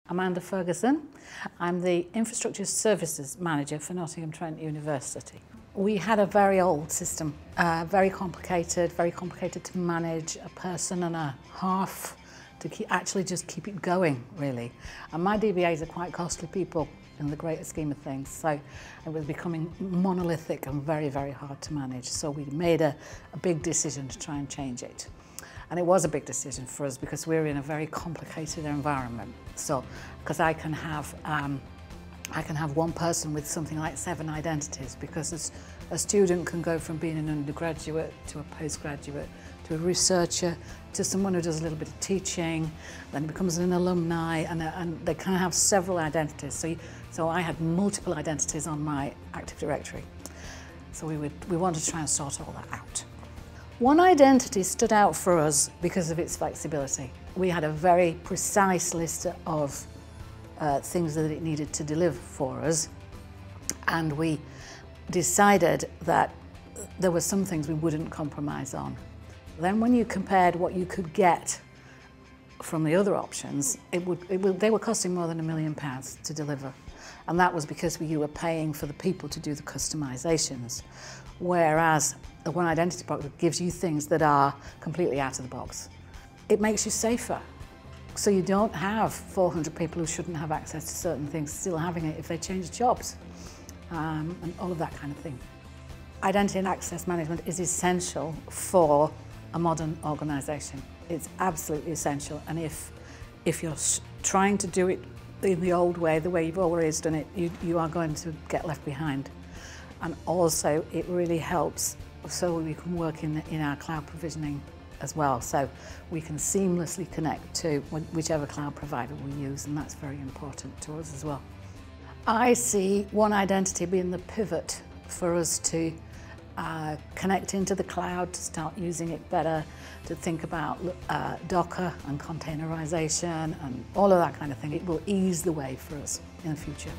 Amanda Ferguson. I'm the Infrastructure Services Manager for Nottingham Trent University. We had a very old system, very complicated to manage, a person and a half to actually just keep it going, really. And my DBAs are quite costly people in the greater scheme of things, so it was becoming monolithic and very, very hard to manage. So we made a big decision to try and change it. And it was a big decision for us because we're in a very complicated environment. So, because I can have one person with something like 7 identities, because a student can go from being an undergraduate to a postgraduate to a researcher to someone who does a little bit of teaching, then becomes an alumni, and they kind of have several identities. So I had multiple identities on my Active Directory. So we wanted to try and sort all that out. One identity stood out for us because of its flexibility. We had a very precise list of things that it needed to deliver for us, and we decided that there were some things we wouldn't compromise on. Then when you compared what you could get from the other options, they were costing more than £1 million to deliver. And that was because you were paying for the people to do the customisations. Whereas the One Identity box gives you things that are completely out of the box. It makes you safer. So you don't have 400 people who shouldn't have access to certain things still having it if they change jobs, and all of that kind of thing. Identity and access management is essential for a modern organisation. It's absolutely essential, and if you're trying to do it in the old way, the way you've always done it, you are going to get left behind. And also it really helps so we can work in our cloud provisioning as well, so we can seamlessly connect to whichever cloud provider we use, and that's very important to us as well. I see One Identity being the pivot for us to connect into the cloud, to start using it better, to think about Docker and containerization and all of that kind of thing. It will ease the way for us in the future.